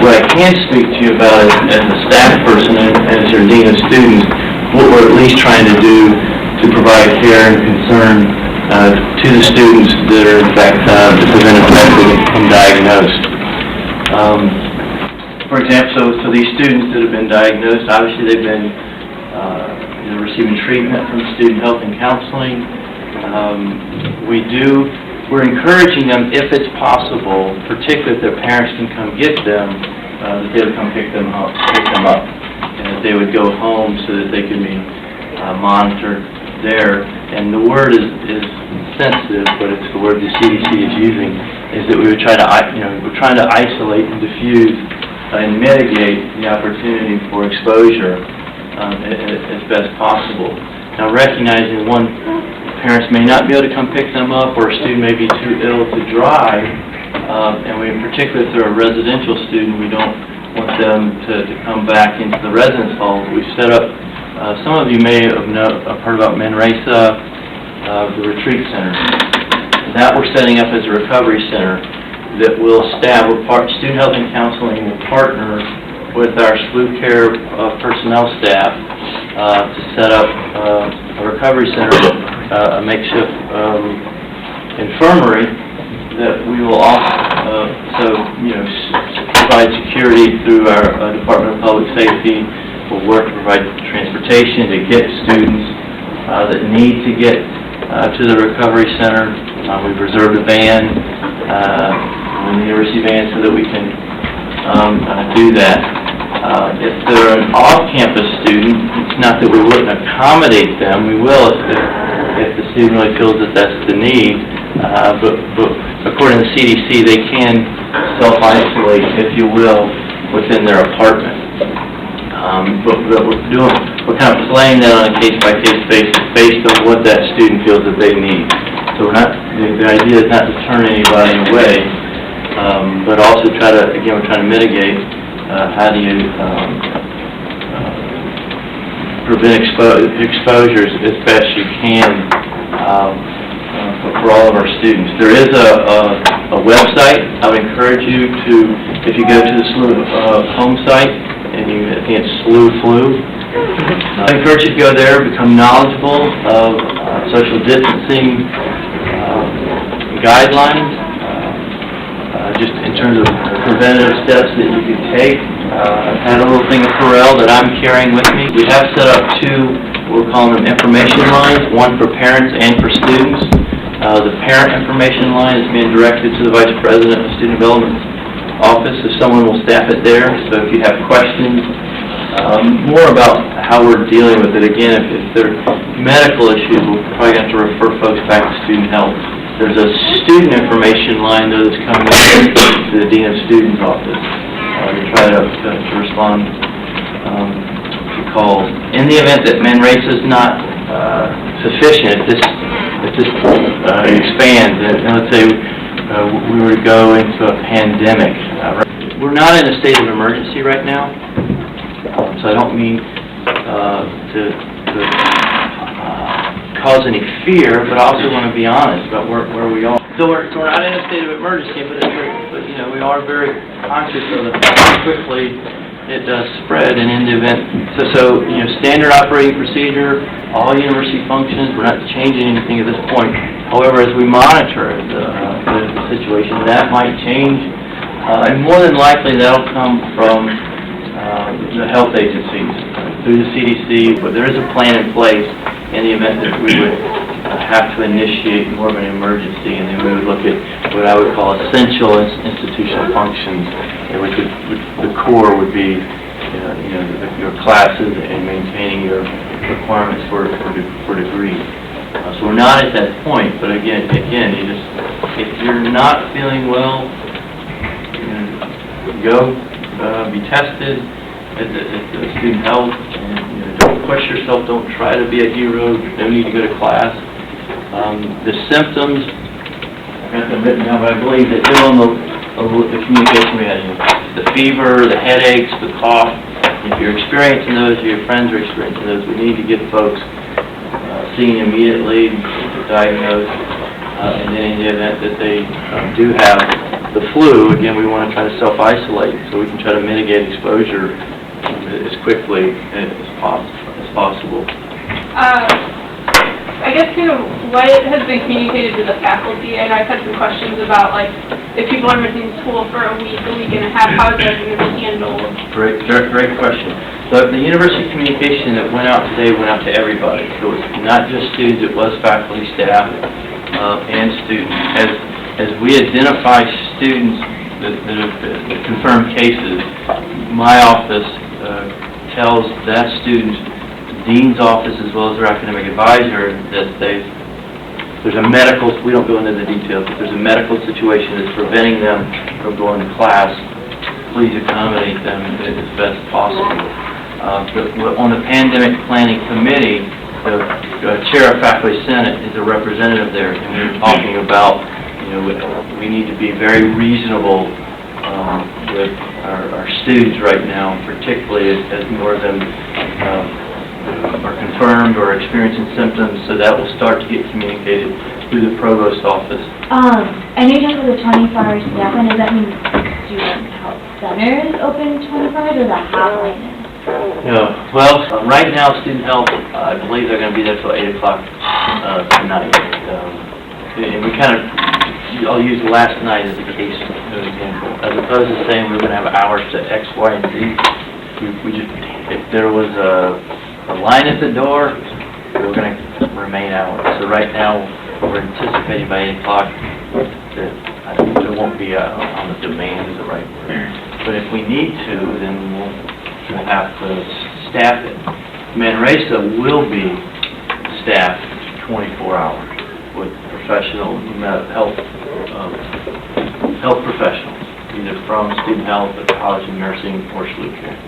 What I can speak to you about is, as a staff person and as your dean of students, what we're at least trying to do to provide care and concern to the students that are in fact that have been affected and diagnosed. For example, so these students that have been diagnosed, obviously they've been receiving treatment from student health and counseling. We're encouraging them, if it's possible, particularly if their parents can come get them, that they would come pick them up, and that they would go home so that they can be monitored there. And the word is sensitive, but it's the word the CDC is using, is that we would try to, we're trying to isolate and diffuse and mitigate the opportunity for exposure as best possible. Now, recognizing parents may not be able to come pick them up, or a student may be too ill to drive, and we, in particular, if they're a residential student, we don't want them to come back into the residence hall. We've set up, some of you may have heard about Menresa, the retreat center. That we're setting up as a recovery center that will student health and counseling will partner with our SLU care personnel staff to set up a recovery center, a makeshift infirmary that we will also, provide security through our Department of Public Safety. We'll work to provide transportation to get students that need to get to the recovery center. We've reserved a van, the university van, so that we can do that. If they're an off-campus student, it's not that we wouldn't accommodate them. We will if the student really feels that that's the need. But according to the CDC, they can self-isolate, if you will, within their apartment. But we're kind of playing that on a case-by-case basis based on what that student feels that they need. So we're not, the idea is not to turn anybody away, but also we're trying to mitigate how do you prevent exposures as best you can for all of our students. There is a website. I would encourage you to, if you go to the SLU home site, and I think it's SLU Flu, I encourage you to go there, become knowledgeable of social distancing guidelines, just in terms of preventative steps that you can take. I've had a little thing of Pharrell that I'm carrying with me. We have set up two, we're calling them information lines, one for parents and for students. The parent information line is being directed to the Vice President of Student Development Office, so someone will staff it there. So if you have questions more about how we're dealing with it, again, if they're medical issues, we'll probably have to refer folks back to student health. There's a student information line, though, that's coming to the Dean of Students office to try to respond to calls. In the event that Menresa is not sufficient, if this expands, and let's say we were to go into a pandemic, we're not in a state of emergency right now, so I don't mean to cause any fear, but I also want to be honest about where we are. So we're not in a state of emergency, but we are very conscious of how quickly it does spread, and in the event, so standard operating procedure, all university functions, we're not changing anything at this point. However, as we monitor the situation, that might change, and more than likely that'll come from the health agencies through the CDC, but there is a plan in place in the event that we would have to initiate more of an emergency, and then we would look at what I would call essential institutional functions, which the core would be your classes and maintaining your requirements for degrees. So we're not at that point, but again, if you're not feeling well, go be tested at the student health, and don't push yourself, don't try to be a hero, don't need to go to class. The symptoms, I've got them written down, but I believe that they're on the communication we had, the fever, the headaches, the cough. If you're experiencing those, or your friends are experiencing those, we need to get folks seen immediately, diagnosed, and then in the event that they do have the flu, again, we want to try to self-isolate so we can try to mitigate exposure as quickly as possible. I guess, what has been communicated to the faculty? And I've had some questions about, like, if people are missing school for a week and a half, how is that going to be handled? Great question. The university communication that went out today went out to everybody. So it's not just students, it was faculty, staff, and students. As we identify students that have confirmed cases, my office tells that student, dean's office, as well as their academic advisor, that there's a medical, we don't go into the details, but there's a medical situation that's preventing them from going to class. Please accommodate them as best possible. On the pandemic planning committee, the chair of faculty senate is a representative there, and we were talking about, we need to be very reasonable with our students right now, particularly as more of them are confirmed or experiencing symptoms, so that will start to get communicated through the provost office. I know you talked about the 24-hour staff, and does that mean student health center is open 24 hours, or the hotline is? No. Well, right now, student health, I believe they're going to be there till 8 o'clock tonight. And we kind of, I'll use last night as a case example. As opposed to saying we're going to have hours to X, Y, and Z, we just, if there was a line at the door, we're going to remain out. So right now, we're anticipating by 8 o'clock that there won't be on the demand is the right word. But if we need to, then we'll have to staff it. Manresa will be staffed 24 hours with professional health professionals, either from student health, or college of nursing, or SLU care.